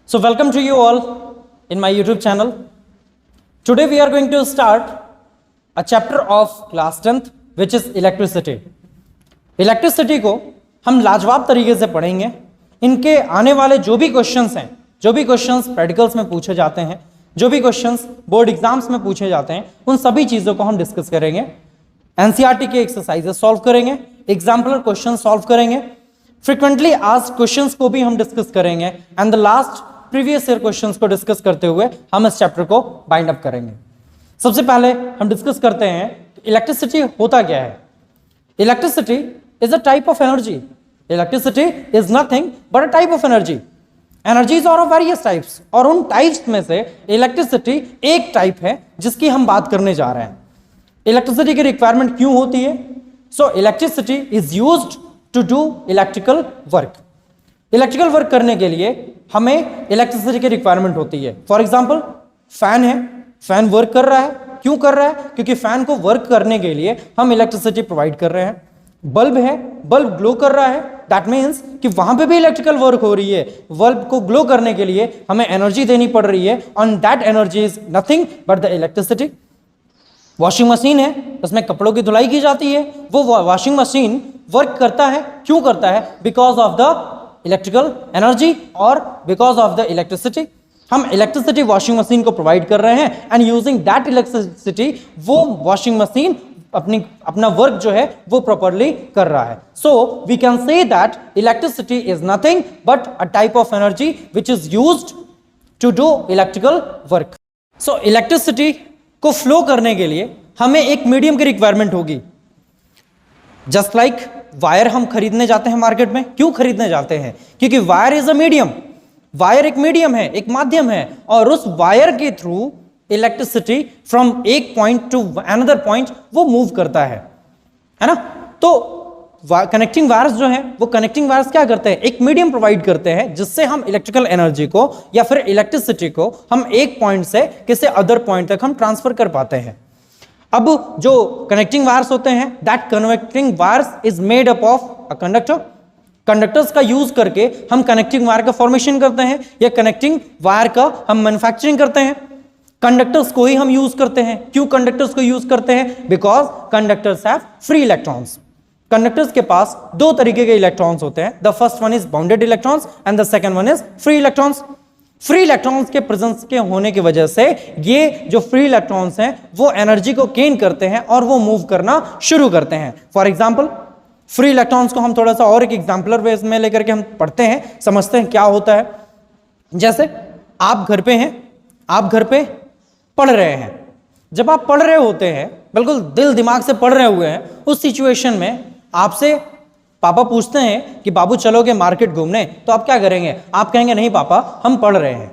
So welcome to you all in my YouTube channel. Today we are going to start a chapter of class 10th which is electricity. Electricity को हम लाजवाब तरीके से पढ़ेंगे. इनके आने वाले जो भी क्वेश्चंस हैं, जो भी क्वेश्चंस प्रैक्टिकल्स में पूछे जाते हैं, जो भी क्वेश्चंस बोर्ड एग्जाम्स में पूछे जाते हैं, उन सभी चीज़ों को हम डिस्कस करेंगे. एनसीईआरटी के एक्सरसाइजेस सॉल्व करेंगे, एग्जाम्पलर क्वेश्चन सॉल्व करेंगे, फ्रिक्वेंटली आस्क्ड क्वेश्चंस को भी हम डिस्कस करेंगे and the last previous year questions को डिस्कस करते हुए हम इस चैप्टर को बाइंड अप करेंगे. सबसे पहले हम डिस्कस करते हैं इलेक्ट्रिसिटी होता क्या है. Electricity is a type of energy. Electricity is nothing but a type of energy. Energies are of various types और उन टाइप्स में से इलेक्ट्रिसिटी एक टाइप है जिसकी हम बात करने जा रहे हैं. इलेक्ट्रिसिटी की रिक्वायरमेंट क्यों होती है? So electricity is used to do electrical work. Electrical work करने के लिए हमें इलेक्ट्रिसिटी की रिक्वायरमेंट होती है. फॉर एग्जांपल फैन है, फैन वर्क कर रहा है. क्यों कर रहा है? क्योंकि फैन को वर्क करने के लिए हम इलेक्ट्रिसिटी प्रोवाइड कर रहे हैं. बल्ब है, बल्ब ग्लो कर रहा है, दैट मीन्स कि वहां पे भी इलेक्ट्रिकल वर्क हो रही है. बल्ब को ग्लो करने के लिए हमें एनर्जी देनी पड़ रही है और that energy is nothing but the electricity. Washing machine है, उसमें कपड़ों की धुलाई की जाती है. वो वॉशिंग मशीन वर्क करता है. क्यों करता है? Because of the electrical energy और बिकॉज ऑफ द इलेक्ट्रिसिटी. हम इलेक्ट्रिसिटी वॉशिंग मशीन को प्रोवाइड कर रहे हैं एंड यूजिंग दैट इलेक्ट्रिसिटी वो वॉशिंग मशीन अपना वर्क जो है वो प्रॉपरली कर रहा है. So we can say that electricity is nothing but a type of energy which is used to do electrical work. So electricity को फ्लो करने के लिए हमें एक मीडियम की रिक्वायरमेंट होगी. जस्ट लाइक वायर हम खरीदने जाते हैं मार्केट में. क्यों खरीदने जाते हैं? क्योंकि wire is a medium. Wire एक मीडियम है, एक माध्यम है और उस वायर के थ्रू इलेक्ट्रिसिटी फ्रॉम एक पॉइंट टू अनदर पॉइंट वो मूव करता है ना. तो कनेक्टिंग वायर्स जो हैं वो कनेक्टिंग वायर्स क्या करते हैं? एक मीडियम प्रोवाइड करते हैं जिससे हम इलेक्ट्रिकल एनर्जी को या फिर इलेक्ट्रिसिटी को हम एक पॉइंट से किसी अदर पॉइंट तक हम ट्रांसफर कर पाते हैं. अब जो कनेक्टिंग वायर्स होते हैं, that connecting wires is made up of a conductor. Conductors का यूज करके हम कनेक्टिंग वायर का फॉर्मेशन करते हैं या कनेक्टिंग वायर का हम मैन्युफैक्चरिंग करते हैं. कंडक्टर्स को ही हम यूज करते हैं. क्यों कंडक्टर्स को यूज करते हैं? Because conductors have free electrons. Conductors के पास दो तरीके के इलेक्ट्रॉन्स होते हैं. The first one is bounded electrons and the second one is free electrons. Free electrons के प्रेजेंस के होने की वजह से ये जो फ्री इलेक्ट्रॉन्स हैं वो एनर्जी को गेन करते हैं और वो मूव करना शुरू करते हैं. फॉर एग्जांपल फ्री इलेक्ट्रॉन्स को हम थोड़ा सा और एक एग्जांपलर बेस में लेकर के हम पढ़ते हैं, समझते हैं क्या होता है. जैसे आप घर पे हैं, आप घर पे पढ़ रहे हैं. जब आप पढ़ रहे होते हैं, बिल्कुल दिल दिमाग से पढ़ रहे हुए हैं, उस सिचुएशन में आपसे पापा पूछते हैं कि बाबू चलोगे मार्केट घूमने, तो आप क्या करेंगे? आप कहेंगे नहीं पापा हम पढ़ रहे हैं.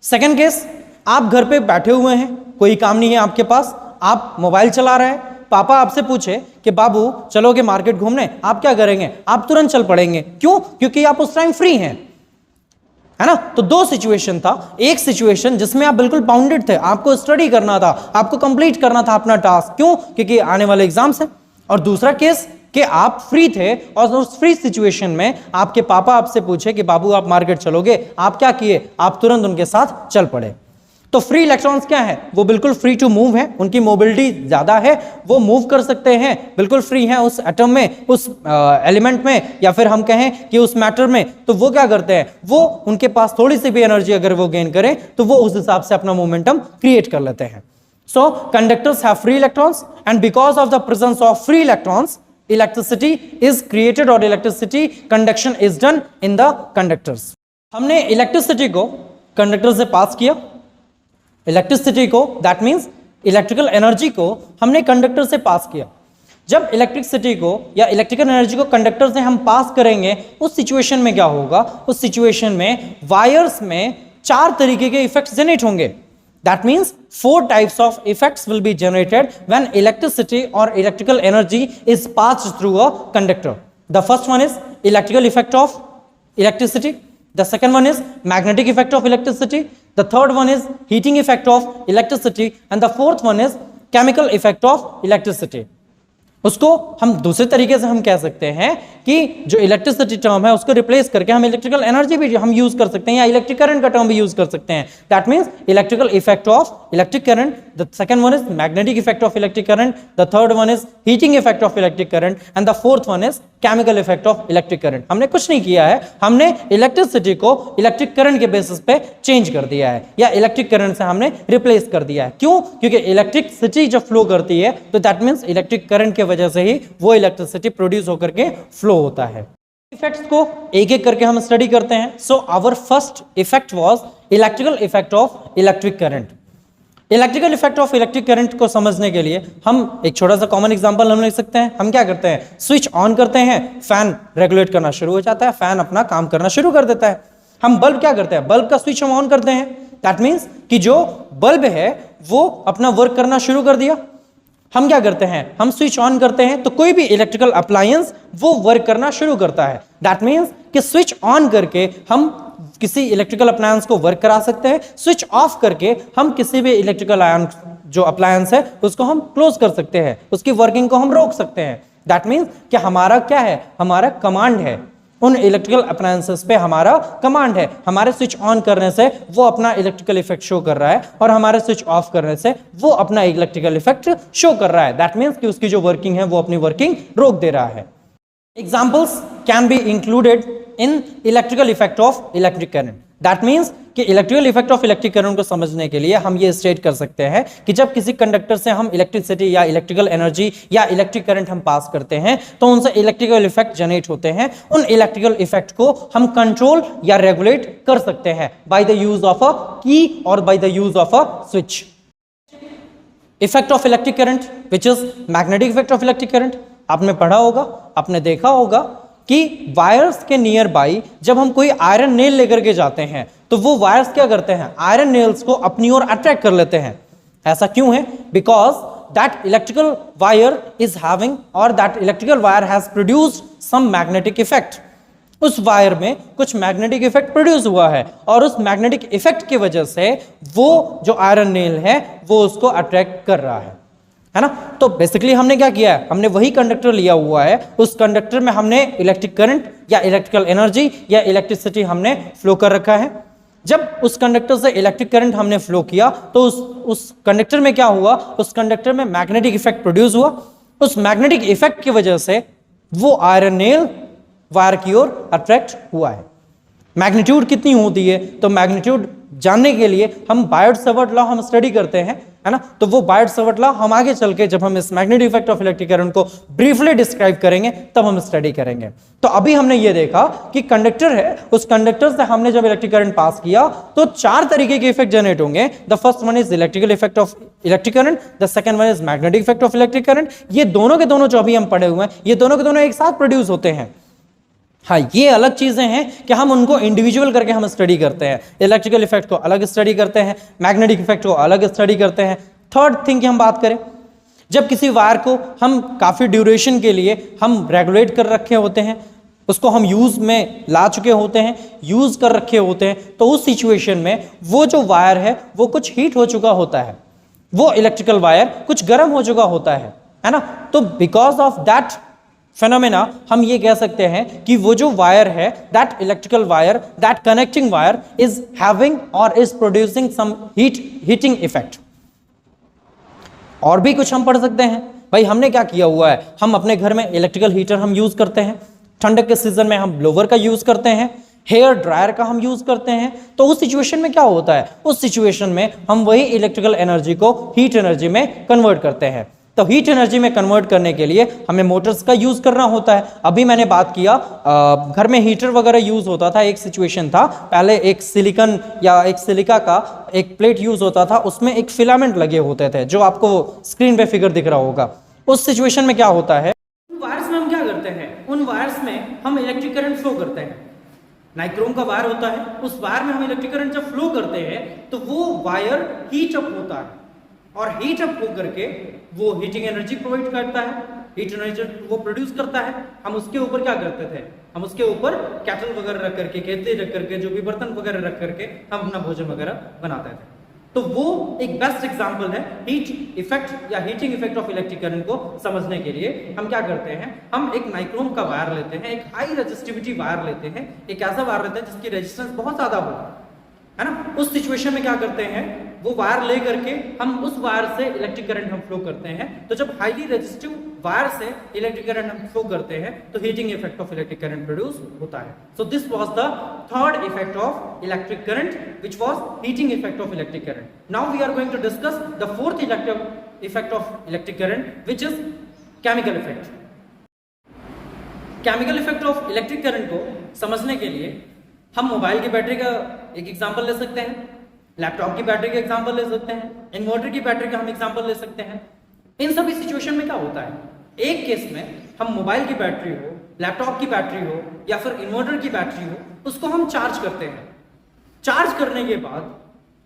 सेकंड केस, आप घर पे बैठे हुए हैं, कोई काम नहीं है आपके पास, आप मोबाइल चला रहे हैं, पापा आपसे पूछे कि बाबू चलोगे मार्केट घूमने, आप क्या करेंगे? आप तुरंत चल पड़ेंगे. क्यों? क्योंकि आप उस टाइम फ्री हैं, है ना. तो दो सिचुएशन था. एक सिचुएशन जिसमें आप बिल्कुल बाउंडेड थे, आपको स्टडी करना था, आपको कंप्लीट करना था अपना टास्क. क्यों? क्योंकि आने वाले एग्जाम्स हैं. और दूसरा केस कि आप फ्री थे और उस फ्री सिचुएशन में आपके पापा आपसे पूछे कि बाबू आप मार्केट चलोगे, आप क्या किए? आप तुरंत उनके साथ चल पड़े. तो फ्री इलेक्ट्रॉन्स क्या है? वो बिल्कुल फ्री टू मूव है, उनकी मोबिलिटी ज्यादा है, वो मूव कर सकते हैं, बिल्कुल फ्री है उस एटम में, उस एलिमेंट में या फिर हम कहें कि उस मैटर में. तो वो क्या करते हैं? वो उनके पास थोड़ी सी भी एनर्जी अगर वो गेन करें तो वो उस हिसाब से अपना मोमेंटम क्रिएट कर लेते हैं. So conductors have free electrons and because of the presence of free electrons electricity is created और electricity conduction is done in the conductors. हमने इलेक्ट्रिसिटी को कंडक्टर से पास किया. इलेक्ट्रिसिटी को दैट मींस इलेक्ट्रिकल एनर्जी को हमने conductor से pass किया. जब इलेक्ट्रिसिटी को या इलेक्ट्रिकल एनर्जी को कंडक्टर से हम पास करेंगे, उस सिचुएशन में क्या होगा? उस सिचुएशन में वायर्स में 4 तरीके के इफेक्ट्स जनरेट होंगे. That means 4 types of effects will be generated when electricity or electrical energy is passed through a conductor. The first one is electrical effect of electricity. The second one is magnetic effect of electricity. The third one is heating effect of electricity. And the fourth one is chemical effect of electricity. उसको हम दूसरे तरीके से हम कह सकते हैं कि जो इलेक्ट्रिसिटी टर्म है उसको रिप्लेस करके हम इलेक्ट्रिकल एनर्जी भी हम यूज कर सकते हैं या इलेक्ट्रिक करंट का टर्म भी यूज कर सकते हैं. That means electrical effect of electric current, the second one is magnetic effect of electric current, the third one is heating effect of electric current and the fourth one is chemical effect of electric current. हमने कुछ नहीं किया है, हमने electricity को electric current के basis पे change कर दिया है या इलेक्ट्रिक करंट से हमने रिप्लेस कर दिया है. क्यों? क्योंकि इलेक्ट्रिसिटी जब फ्लो करती है तो दैट मींस इलेक्ट्रिक करंट की वजह से ही वो इलेक्ट्रिसिटी प्रोड्यूस होकर के फ्लो होता है. इफेक्ट्स को एक एक करके हम स्टडी करते हैं. So our first effect was electrical effect of electric current. Electrical effect of electric current को समझने के लिए हम एक छोटा सा कॉमन एग्जांपल हम ले सकते हैं. हम क्या करते हैं, स्विच ऑन करते हैं, फैन रेगुलेट करना शुरू हो जाता है, फैन अपना काम करना शुरू कर देता है. हम बल्ब क्या करते हैं, बल्ब का स्विच हम ऑन करते हैं, दैट मीन्स कि जो बल्ब है वो अपना वर्क करना शुरू कर दिया. हम क्या करते हैं, हम स्विच ऑन करते हैं तो कोई भी इलेक्ट्रिकल अप्लायंस वो वर्क करना शुरू करता है. दैट मीन्स कि स्विच ऑन करके हम किसी इलेक्ट्रिकल अप्लायंस को वर्क करा सकते हैं, स्विच ऑफ करके हम किसी भी इलेक्ट्रिकल जो अप्लायंस है उसको हम क्लोज कर सकते हैं, उसकी वर्किंग को हम रोक सकते हैं. दैट मीन्स कि हमारा क्या है, हमारा कमांड है, उन इलेक्ट्रिकल अप्लायंसेस पे हमारा कमांड है. हमारे स्विच ऑन करने से वो अपना इलेक्ट्रिकल इफेक्ट शो कर रहा है और हमारे स्विच ऑफ करने से वो अपना इलेक्ट्रिकल इफेक्ट शो कर रहा है. दैट मीन्स कि उसकी जो वर्किंग है वो अपनी वर्किंग रोक दे रहा है. Examples can be included in electrical effect of electric current. That means कि electrical effect of electric current को समझने के लिए हम ये स्टेट कर सकते हैं कि जब किसी कंडक्टर से हम इलेक्ट्रिसिटी या इलेक्ट्रिकल एनर्जी या इलेक्ट्रिक करंट हम पास करते हैं तो उनसे इलेक्ट्रिकल इफेक्ट जनरेट होते हैं. उन इलेक्ट्रिकल इफेक्ट को हम कंट्रोल या रेगुलेट कर सकते हैं by the use of a की और by the use of a switch. Effect of electric current which is magnetic effect of electric current. आपने पढ़ा होगा, आपने देखा होगा कि वायर्स के नियर बाई जब हम कोई आयरन नेल लेकर के जाते हैं तो वो वायर्स क्या करते हैं, आयरन नेल्स को अपनी ओर अट्रैक्ट कर लेते हैं. ऐसा क्यों है? Because that electrical wire is having और that electrical wire has produced some magnetic effect. उस वायर में कुछ मैग्नेटिक इफेक्ट प्रोड्यूस हुआ है और उस मैग्नेटिक इफेक्ट की वजह से वो जो आयरन नेल है वो उसको अट्रैक्ट कर रहा है ना. तो बेसिकली हमने क्या किया है, हमने वही कंडक्टर लिया हुआ है, उस कंडक्टर में हमने इलेक्ट्रिक करंट या इलेक्ट्रिकल एनर्जी या इलेक्ट्रिसिटी हमने फ्लो कर रखा है. जब उस कंडक्टर से इलेक्ट्रिक करंट हमने फ्लो किया तो उस कंडक्टर में क्या हुआ, उस कंडक्टर में मैग्नेटिक इफेक्ट प्रोड्यूस हुआ. उस मैग्नेटिक इफेक्ट की वजह से वो आयरन नेल वायर की ओर अट्रैक्ट हुआ है. मैग्नीट्यूड कितनी होती है, तो मैग्नीट्यूड जानने के लिए हम बायोट-सावर्ट लॉ हम स्टडी करते हैं, है ना. तो वो बायोट-सावर्ट लॉ हम आगे चल के जब हम इस magnetic effect of electric current को ब्रीफली डिस्क्राइब करेंगे तब हम स्टडी करेंगे. तो अभी हमने ये देखा कि कंडक्टर है, उस कंडक्टर से हमने जब इलेक्ट्रिक करंट पास किया तो 4 तरीके के इफेक्ट जनरेट होंगे. The first one is electrical effect of electric current, the second one is magnetic effect of electric current. ये दोनों के दोनों जो अभी हम पढ़े हुए हैं ये दोनों के दोनों एक साथ प्रोड्यूस होते हैं. हाँ, ये अलग चीजें हैं कि हम उनको इंडिविजुअल करके हम स्टडी करते हैं. इलेक्ट्रिकल इफेक्ट को अलग स्टडी करते हैं, मैग्नेटिक इफेक्ट को अलग स्टडी करते हैं. थर्ड थिंग की हम बात करें, जब किसी वायर को हम काफी ड्यूरेशन के लिए हम रेगुलेट कर रखे होते हैं, उसको हम यूज में ला चुके होते हैं, यूज कर रखे होते हैं, तो उस सिचुएशन में वो जो वायर है वो कुछ हीट हो चुका होता है, वो इलेक्ट्रिकल वायर कुछ गर्म हो चुका होता है ना. तो बिकॉज ऑफ दैट फेनोमेना हम ये कह सकते हैं कि वो जो वायर है, that electrical wire, that connecting wire is having और is producing some heating effect. और भी कुछ हम पढ़ सकते हैं. भाई हमने क्या किया हुआ है, हम अपने घर में इलेक्ट्रिकल हीटर हम यूज करते हैं, ठंडक के सीजन में हम ब्लोवर का यूज करते हैं, हेयर ड्रायर का हम यूज करते हैं. तो उस सिचुएशन में क्या होता है, उस सिचुएशन में हम वही इलेक्ट्रिकल एनर्जी को हीट एनर्जी में कन्वर्ट करते हैं. तो हीट एनर्जी में कन्वर्ट करने के लिए हमें मोटर्स का यूज करना होता है. अभी मैंने बात किया घर में हीटर वगैरह यूज होता था, एक सिचुएशन था, पहले एक सिलिकॉन या एक सिलिका का एक प्लेट यूज होता था, उसमें एक फिलामेंट लगे होते थे जो आपको स्क्रीन पे फिगर दिख रहा होगा. उस सिचुएशन में क्या होता है, उन वायर्स में हम क्या करते हैं, उन वायर्स में हम इलेक्ट्रिक करंट फ्लो करते हैं. नाइक्रोम का वायर होता है, उस वायर में हम इलेक्ट्रिक करंट जब फ्लो करते हैं तो वो वायर हीट अप होता है और हीट अप होकर के वो हीटिंग एनर्जी प्रोवाइड करता है, हीट एनर्जी वो प्रोड्यूस करता है. हम उसके ऊपर क्या करते थे, हम उसके ऊपर कैटल वगैरह रख करके, खेतली रख करके, जो भी बर्तन वगैरह रख करके हम अपना भोजन वगैरह बनाते थे. तो वो एक बेस्ट एग्जांपल है हीट इफेक्ट या heating effect of electric current को समझने के लिए हम क्या करते हैं, हम एक नाइक्रोम का वायर लेते हैं, एक हाई रेजिस्टिविटी वायर लेते हैं, एक ऐसा वायर लेते हैं जिसकी रेजिस्टेंस बहुत ज्यादा हो, है ना। उस सिचुएशन में क्या करते हैं, वो वायर ले करके हम उस वायर से इलेक्ट्रिक करंट हम फ्लो करते हैं। तो जब हाईली रेजिस्टिव वायर से इलेक्ट्रिक करंट हम फ्लो करते हैं तो heating effect of electric current produce होता है। So this was the third effect of electric current which was heating effect of electric current. Now we are going to discuss the fourth effect of electric current which is chemical effect. Chemical effect of electric current को समझने के लिए हम mobile की battery का एक example ले सकते हैं, लैपटॉप की बैटरी का एग्जांपल ले सकते हैं, इन्वर्टर की बैटरी का हम एग्जांपल ले सकते हैं। इन सभी सिचुएशन में क्या होता है, एक केस में हम मोबाइल की बैटरी हो, लैपटॉप की बैटरी हो या फिर इन्वर्टर की बैटरी हो, उसको हम चार्ज करते हैं। चार्ज करने के बाद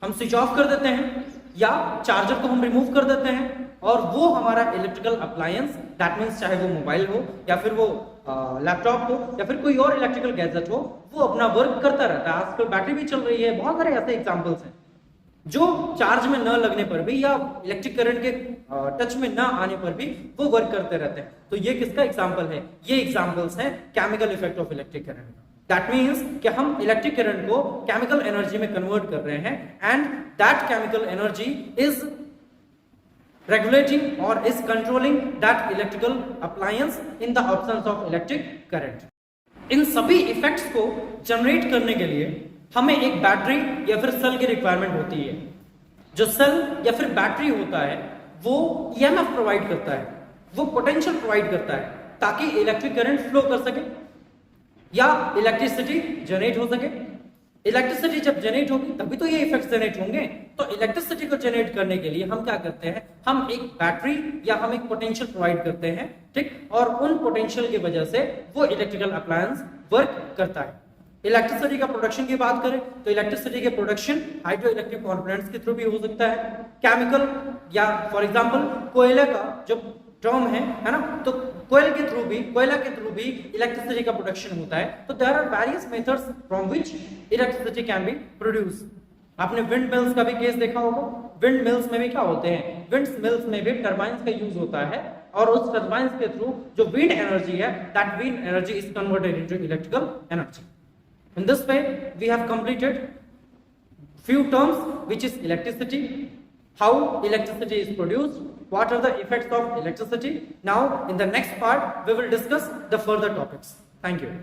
हम स्विच ऑफ कर देते हैं या चार्जर को हम रिमूव कर देते हैं और वो हमारा इलेक्ट्रिकल अप्लायंस, दैट मीन्स चाहे वो मोबाइल हो या फिर वो लैपटॉप हो या फिर कोई और इलेक्ट्रिकल गैजेट हो, वो अपना वर्क करता रहता है। आजकल बैटरी भी चल रही है, बहुत सारे ऐसे एग्जांपल्स हैं जो चार्ज में न लगने पर भी या इलेक्ट्रिक करंट के टच में न आने पर भी वो वर्क करते रहते हैं। तो ये किसका एग्जांपल है, ये एग्जांपल्स हैं chemical effect of electric current. That means कि हम इलेक्ट्रिक करंट को केमिकल एनर्जी में कन्वर्ट कर रहे हैं and that chemical energy is regulating or is controlling that electrical appliance in the absence of electric current। इन सभी effects को generate करने के लिए हमें एक बैटरी या फिर सेल की रिक्वायरमेंट होती है। जो सेल या फिर बैटरी होता है वो ईएमएफ प्रोवाइड करता है, वो पोटेंशियल प्रोवाइड करता है ताकि इलेक्ट्रिक करंट फ्लो कर सके या इलेक्ट्रिसिटी जनरेट हो सके। इलेक्ट्रिसिटी जब जनरेट होगी तभी तो ये इफेक्ट्स जनरेट होंगे। तो इलेक्ट्रिसिटी को जनरेट करने के लिए हम क्या करते हैं, हम एक बैटरी या हम एक पोटेंशियल प्रोवाइड करते हैं, ठीक, और उन पोटेंशियल की वजह से वो इलेक्ट्रिकल अप्लायंस वर्क करता है। इलेक्ट्रिसिटी का प्रोडक्शन की बात करें तो इलेक्ट्रिसिटी के प्रोडक्शन हाइड्रो इलेक्ट्रिक कंपोनेंट्स के थ्रू भी हो सकता है, केमिकल या फॉर एग्जांपल कोयले का जो टर्म है ना, तो कोयले के थ्रू भी इलेक्ट्रिसिटी का प्रोडक्शन होता है। तो there are various methods from which electricity can be produce. आपने विंड मिल्स का भी केस देखा होगा। विंड मिल्स में भी क्या होते हैं, विंड मिल्स में भी टरबाइंस का यूज होता है और उस टरबाइंस के थ्रू जो विंड एनर्जी है, that wind energy is converted into electrical energy. In this way, we have completed few terms, which is electricity, how electricity is produced, what are the effects of electricity. Now, in the next part, we will discuss the further topics. Thank you.